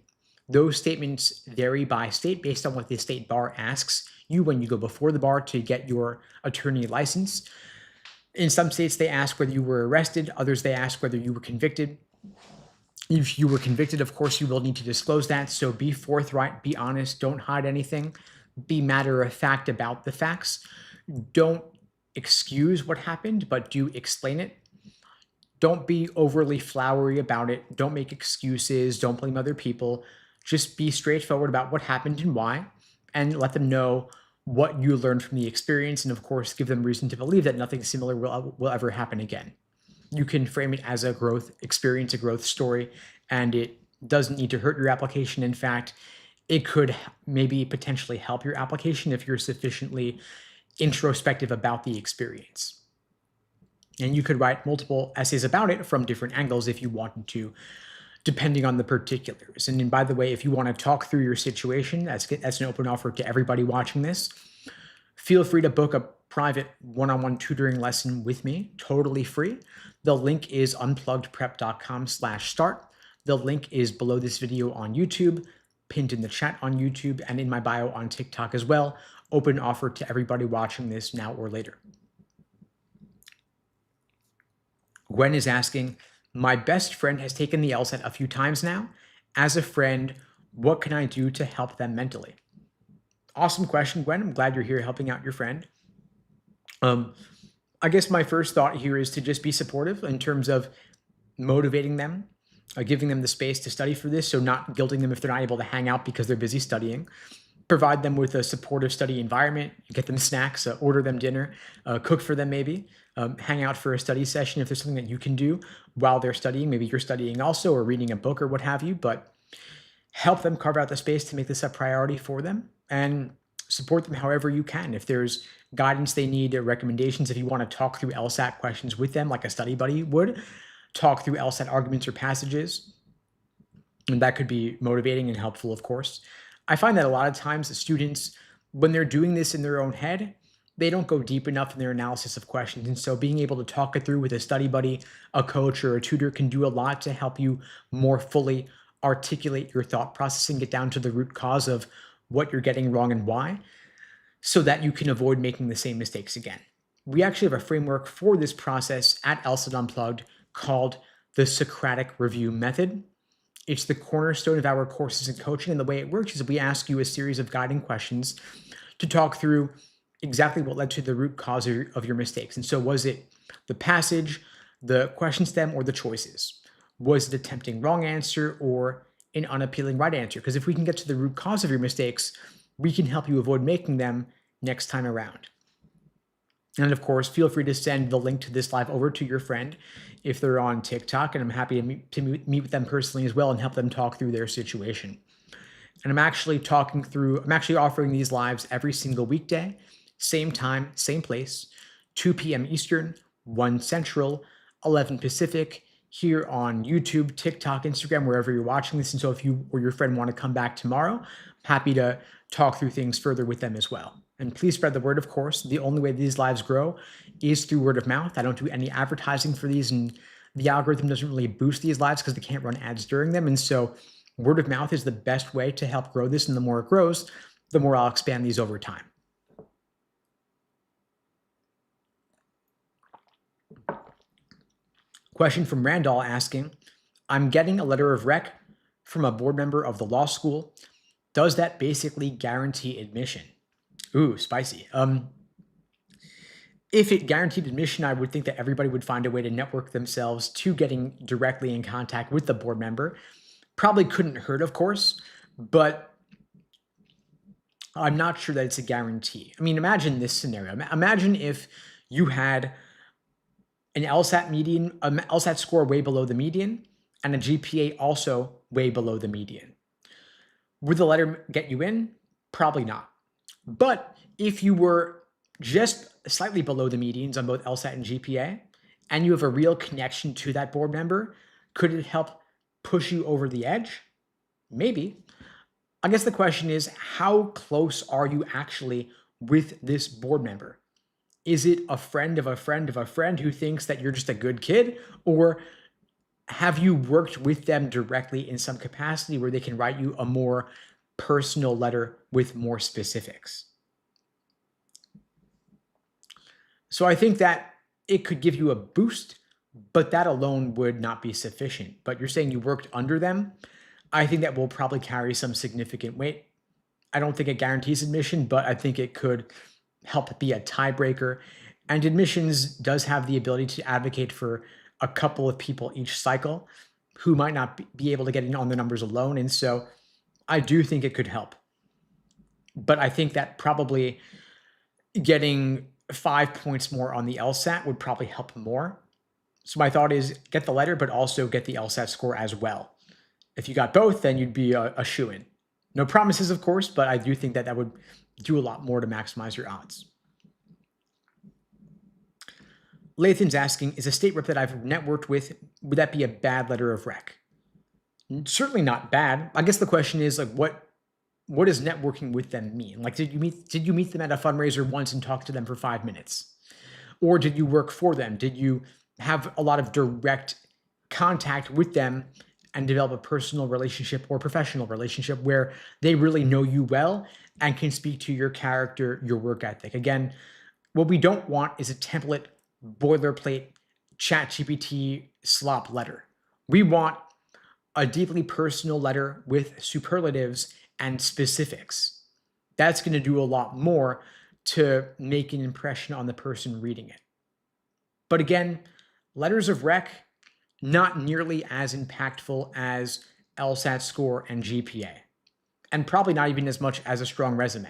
Those statements vary by state based on what the state bar asks you when you go before the bar to get your attorney license. In some states, they ask whether you were arrested. Others, they ask whether you were convicted. If you were convicted, of course, you will need to disclose that. So be forthright, be honest, don't hide anything. Be matter of fact about the facts. Don't excuse what happened, but do explain it. Don't be overly flowery about it. Don't make excuses. Don't blame other people. Just be straightforward about what happened and why, and let them know what you learned from the experience, and of course, give them reason to believe that nothing similar will ever happen again. You can frame it as a growth experience, a growth story, and it doesn't need to hurt your application. In fact, it could maybe potentially help your application if you're sufficiently introspective about the experience. And you could write multiple essays about it from different angles if you wanted to, depending on the particulars. And then, by the way, if you want to talk through your situation, that's an open offer to everybody watching this. Feel free to book a private one-on-one tutoring lesson with me, totally free. The link is unpluggedprep.com/start. The link is below this video on YouTube, pinned in the chat on YouTube, and in my bio on TikTok as well. Open offer to everybody watching this now or later. Gwen is asking, my best friend has taken the LSAT a few times now. As a friend, what can I do to help them mentally? Awesome question, Gwen. I'm glad you're here helping out your friend. I guess my first thought here is to just be supportive in terms of motivating them, giving them the space to study for this, so not guilting them if they're not able to hang out because they're busy studying. Provide them with a supportive study environment, get them snacks, order them dinner, cook for them maybe, hang out for a study session if there's something that you can do while they're studying. Maybe you're studying also or reading a book or what have you, but help them carve out the space to make this a priority for them and support them however you can. If there's guidance they need or recommendations, if you want to talk through LSAT questions with them like a study buddy would, talk through LSAT arguments or passages, and that could be motivating and helpful, of course. I find that a lot of times the students, when they're doing this in their own head, they don't go deep enough in their analysis of questions. And so being able to talk it through with a study buddy, a coach, or a tutor can do a lot to help you more fully articulate your thought process and get down to the root cause of what you're getting wrong and why, so that you can avoid making the same mistakes again. We actually have a framework for this process at LSAT Unplugged called the Socratic Review Method. It's the cornerstone of our courses and coaching, and the way it works is we ask you a series of guiding questions to talk through exactly what led to the root cause of your mistakes. And so was it the passage, the question stem, or the choices? Was it a tempting wrong answer or an unappealing right answer? Because if we can get to the root cause of your mistakes, we can help you avoid making them next time around. And of course, feel free to send the link to this live over to your friend if they're on TikTok, and I'm happy to meet with them personally as well and help them talk through their situation. And I'm actually offering these lives every single weekday, same time, same place, 2 p.m. Eastern, 1 Central, 11 Pacific, here on YouTube, TikTok, Instagram, wherever you're watching this. And so if you or your friend want to come back tomorrow, happy to talk through things further with them as well. And please spread the word, of course. The only way these lives grow is through word of mouth. I don't do any advertising for these, and the algorithm doesn't really boost these lives because they can't run ads during them. And so word of mouth is the best way to help grow this. And the more it grows, the more I'll expand these over time. Question from Randall asking, I'm getting a letter of rec from a board member of the law school. Does that basically guarantee admission? Ooh, spicy. If it guaranteed admission, I would think that everybody would find a way to network themselves to getting directly in contact with the board member. Probably couldn't hurt, of course, but I'm not sure that it's a guarantee. I mean, imagine this scenario. Imagine if you had an LSAT score way below the median, and a GPA also way below the median. Would the letter get you in? Probably not. But if you were just slightly below the medians on both LSAT and GPA, and you have a real connection to that board member, could it help push you over the edge? Maybe. I guess the question is, how close are you actually with this board member? Is it a friend of a friend of a friend who thinks that you're just a good kid? Or have you worked with them directly in some capacity where they can write you a more personal letter with more specifics? So I think that it could give you a boost, but that alone would not be sufficient. But you're saying you worked under them. I think that will probably carry some significant weight. I don't think it guarantees admission, but I think it could help be a tiebreaker. And admissions does have the ability to advocate for a couple of people each cycle who might not be able to get in on the numbers alone. And so I do think it could help. But I think that probably getting 5 points more on the LSAT would probably help more. So my thought is get the letter, but also get the LSAT score as well. If you got both, then you'd be a shoo-in. No promises, of course, but I do think that that would do a lot more to maximize your odds. Lathan's asking, is a state rep that I've networked with, would that be a bad letter of rec? Certainly not bad. I guess the question is, like, what does networking with them mean? Like, did you meet them at a fundraiser once and talk to them for 5 minutes? Or did you work for them? Did you have a lot of direct contact with them and develop a personal relationship or professional relationship where they really know you well and can speak to your character, your work ethic? Again, what we don't want is a template, boilerplate, ChatGPT slop letter. We want a deeply personal letter with superlatives and specifics. That's going to do a lot more to make an impression on the person reading it. But again, letters of rec, not nearly as impactful as LSAT score and GPA, and probably not even as much as a strong resume.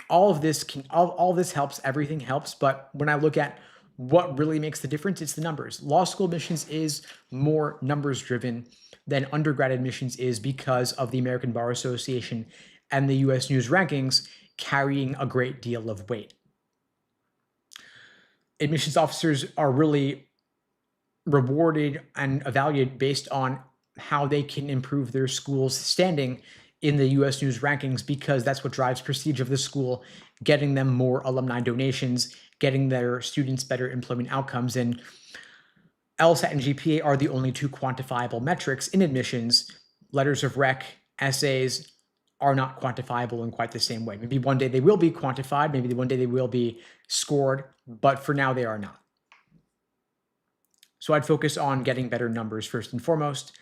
All this helps, everything helps, but when I look at what really makes the difference, it's the numbers. Law school admissions is more numbers driven than undergrad admissions is because of the American Bar Association and the US News rankings carrying a great deal of weight. Admissions officers are really rewarded and evaluated based on how they can improve their school's standing in the US News rankings, because that's what drives prestige of the school, getting them more alumni donations, getting their students better employment outcomes. And LSAT and GPA are the only two quantifiable metrics in admissions. Letters of rec, essays are not quantifiable in quite the same way. Maybe one day they will be quantified, maybe one day they will be scored, but for now they are not. So I'd focus on getting better numbers first and foremost.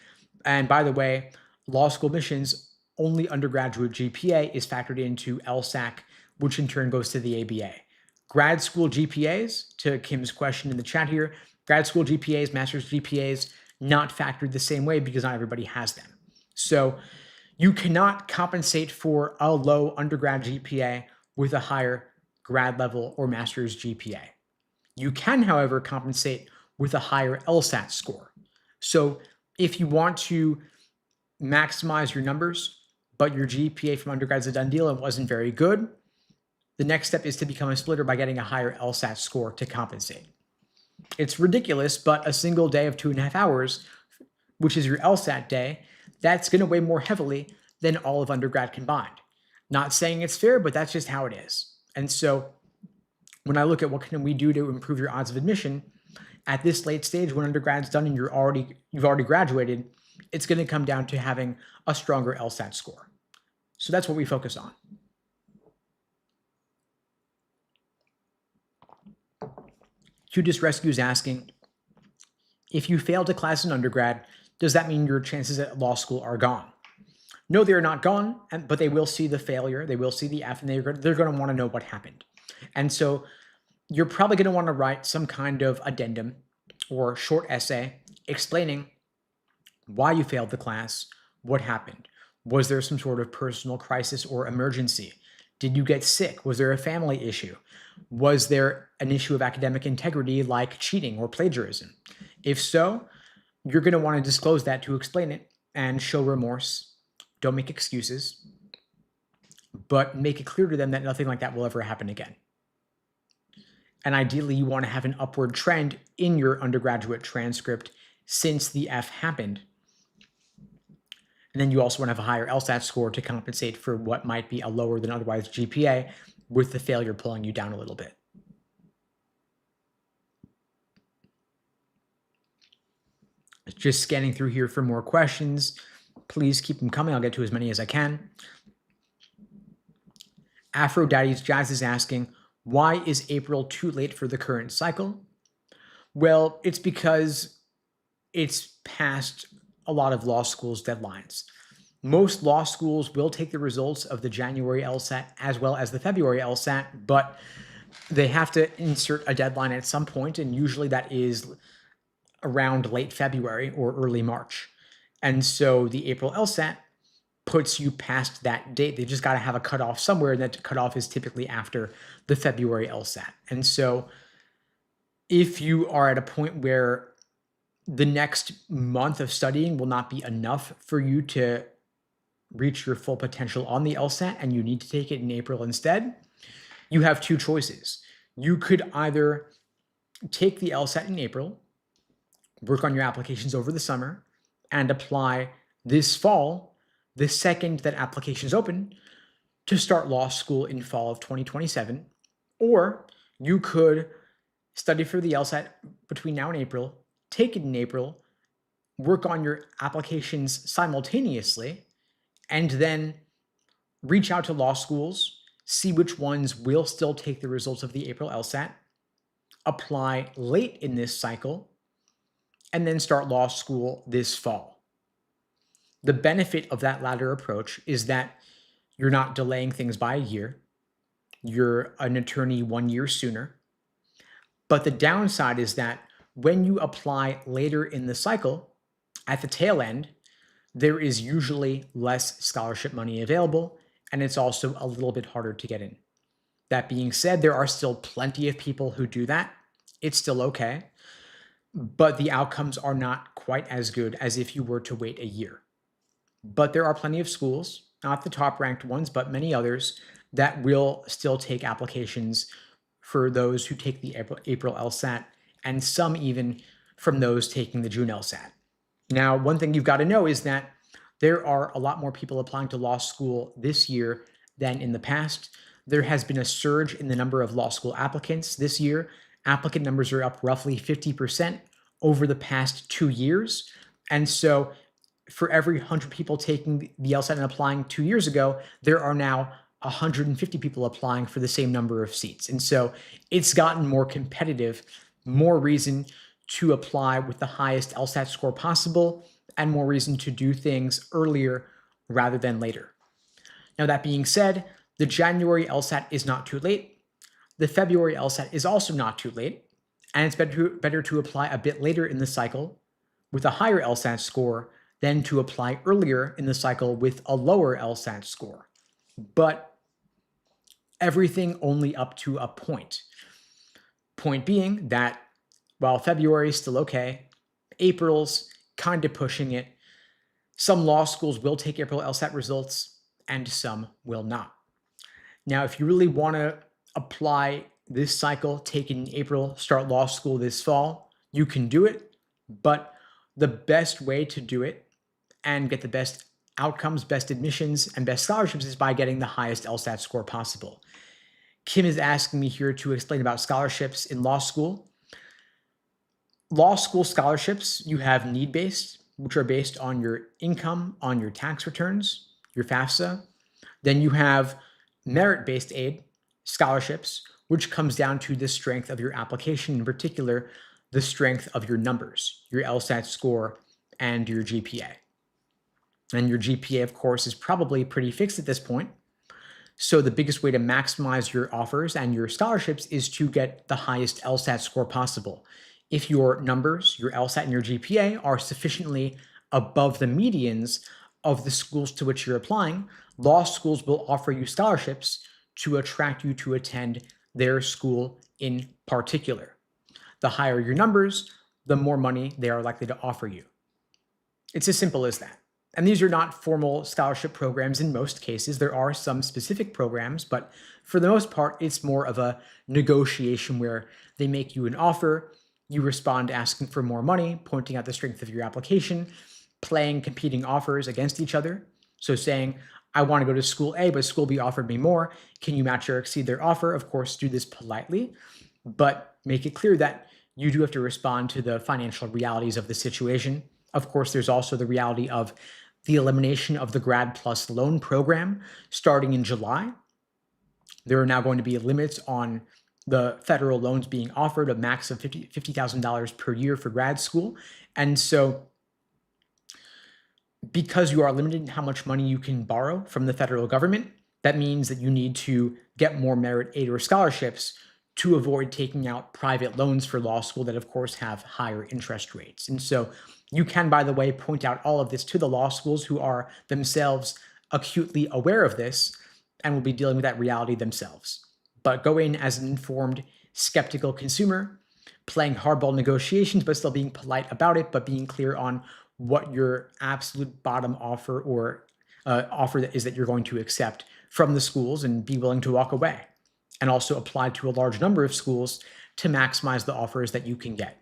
And by the way, law school admissions, only undergraduate GPA is factored into LSAC, which in turn goes to the ABA. Grad school GPAs, to Kim's question in the chat here, grad school GPAs, master's GPAs, not factored the same way because not everybody has them. So you cannot compensate for a low undergrad GPA with a higher grad level or master's GPA. You can, however, compensate with a higher LSAT score. So if you want to maximize your numbers, but your GPA from undergrad's a done deal and wasn't very good, the next step is to become a splitter by getting a higher LSAT score to compensate. It's ridiculous, but a single day of 2.5 hours, which is your LSAT day, that's going to weigh more heavily than all of undergrad combined. Not saying it's fair, but that's just how it is. And so when I look at what can we do to improve your odds of admission at this late stage when undergrad's done and you've already graduated, it's going to come down to having a stronger LSAT score. So that's what we focus on. Cutest Rescue is asking, if you failed a class in undergrad, does that mean your chances at law school are gone? No, they're not gone, but they will see the failure, they will see the F, and they're going to want to know what happened. And so you're probably going to want to write some kind of addendum or short essay explaining why you failed the class, what happened. Was there some sort of personal crisis or emergency? Did you get sick? Was there a family issue? Was there an issue of academic integrity like cheating or plagiarism? If so, you're going to want to disclose that to explain it and show remorse. Don't make excuses, but make it clear to them that nothing like that will ever happen again. And ideally, you want to have an upward trend in your undergraduate transcript since the F happened. And then you also want to have a higher LSAT score to compensate for what might be a lower than otherwise GPA, with the failure pulling you down a little bit. Just scanning through here for more questions. Please keep them coming. I'll get to as many as I can. Aphrodite's Jazz is asking, why is April too late for the current cycle? Well, it's because it's past a lot of law schools' deadlines. Most law schools will take the results of the January LSAT as well as the February LSAT, but they have to insert a deadline at some point, and usually that is around late February or early March. And so the April LSAT puts you past that date. They just got to have a cutoff somewhere, and that cutoff is typically after the February LSAT. And so if you are at a point where the next month of studying will not be enough for you to reach your full potential on the LSAT and you need to take it in April instead, you have two choices. You could either take the LSAT in April, work on your applications over the summer, and apply this fall, the second that applications open, to start law school in fall of 2027. Or you could study for the LSAT between now and April, take it in April, work on your applications simultaneously, and then reach out to law schools, see which ones will still take the results of the April LSAT, apply late in this cycle, and then start law school this fall. The benefit of that latter approach is that you're not delaying things by a year. You're an attorney 1 year sooner. But the downside is that when you apply later in the cycle, at the tail end, there is usually less scholarship money available, and it's also a little bit harder to get in. That being said, there are still plenty of people who do that. It's still okay, but the outcomes are not quite as good as if you were to wait a year. But there are plenty of schools, not the top ranked ones, but many others, that will still take applications for those who take the April LSAT, and some even from those taking the June LSAT. Now, one thing you've got to know is that there are a lot more people applying to law school this year than in the past. There has been a surge in the number of law school applicants this year. Applicant numbers are up roughly 50% over the past 2 years. And so for every 100 people taking the LSAT and applying 2 years ago, there are now 150 people applying for the same number of seats. And so it's gotten more competitive, more reason to apply with the highest LSAT score possible, and more reason to do things earlier rather than later. Now, that being said, the January LSAT is not too late. The February LSAT is also not too late, and it's better to apply a bit later in the cycle with a higher LSAT score than to apply earlier in the cycle with a lower LSAT score. But everything only up to a point. Point being that while February is still okay, April's kind of pushing it. Some law schools will take April LSAT results and some will not. Now, if you really want to apply this cycle, take it in April, start law school this fall, you can do it. But the best way to do it and get the best outcomes, best admissions, and best scholarships is by getting the highest LSAT score possible. Kim is asking me here to explain about scholarships in law school. Law school scholarships, you have need-based, which are based on your income, on your tax returns, your FAFSA. Then you have merit-based aid scholarships, which comes down to the strength of your application, in particular, the strength of your numbers, your LSAT score, and your GPA. And your GPA, of course, is probably pretty fixed at this point. So the biggest way to maximize your offers and your scholarships is to get the highest LSAT score possible. If your numbers, your LSAT and your GPA are sufficiently above the medians of the schools to which you're applying, law schools will offer you scholarships to attract you to attend their school in particular. The higher your numbers, the more money they are likely to offer you. It's as simple as that. And these are not formal scholarship programs in most cases. There are some specific programs, but for the most part, it's more of a negotiation where they make you an offer, you respond asking for more money, pointing out the strength of your application, playing competing offers against each other. So saying, I want to go to school A, but school B offered me more. Can you match or exceed their offer? Of course, do this politely, but make it clear that you do have to respond to the financial realities of the situation. Of course, there's also the reality of the elimination of the Grad Plus loan program starting in July. There are now going to be limits on the federal loans being offered, a max of $50,000 per year for grad school. And so because you are limited in how much money you can borrow from the federal government, that means that you need to get more merit aid or scholarships to avoid taking out private loans for law school that, of course, have higher interest rates. And so you can, by the way, point out all of this to the law schools who are themselves acutely aware of this and will be dealing with that reality themselves. But go in as an informed, skeptical consumer, playing hardball negotiations, but still being polite about it, but being clear on what your absolute bottom offer or offer that is that you're going to accept from the schools, and be willing to walk away. And also apply to a large number of schools to maximize the offers that you can get.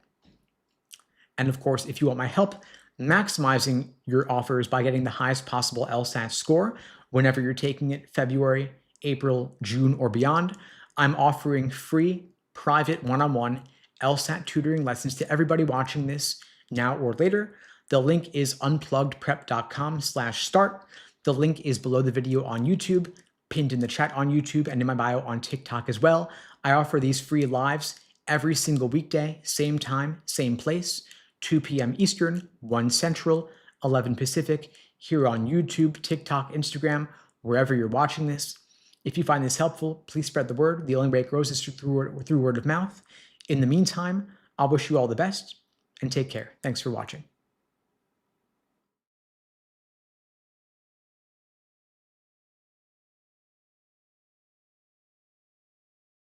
And of course, if you want my help maximizing your offers by getting the highest possible LSAT score whenever you're taking it February, April, June, or beyond, I'm offering free private one-on-one LSAT tutoring lessons to everybody watching this now or later. The link is unpluggedprep.com/start. The link is below the video on YouTube, pinned in the chat on YouTube, and in my bio on TikTok as well. I offer these free lives every single weekday, same time, same place, 2 p.m. Eastern, 1 Central, 11 Pacific, here on YouTube, TikTok, Instagram, wherever you're watching this. If you find this helpful, please spread the word. The only way it grows is through word of mouth. In the meantime, I'll wish you all the best and take care. Thanks for watching.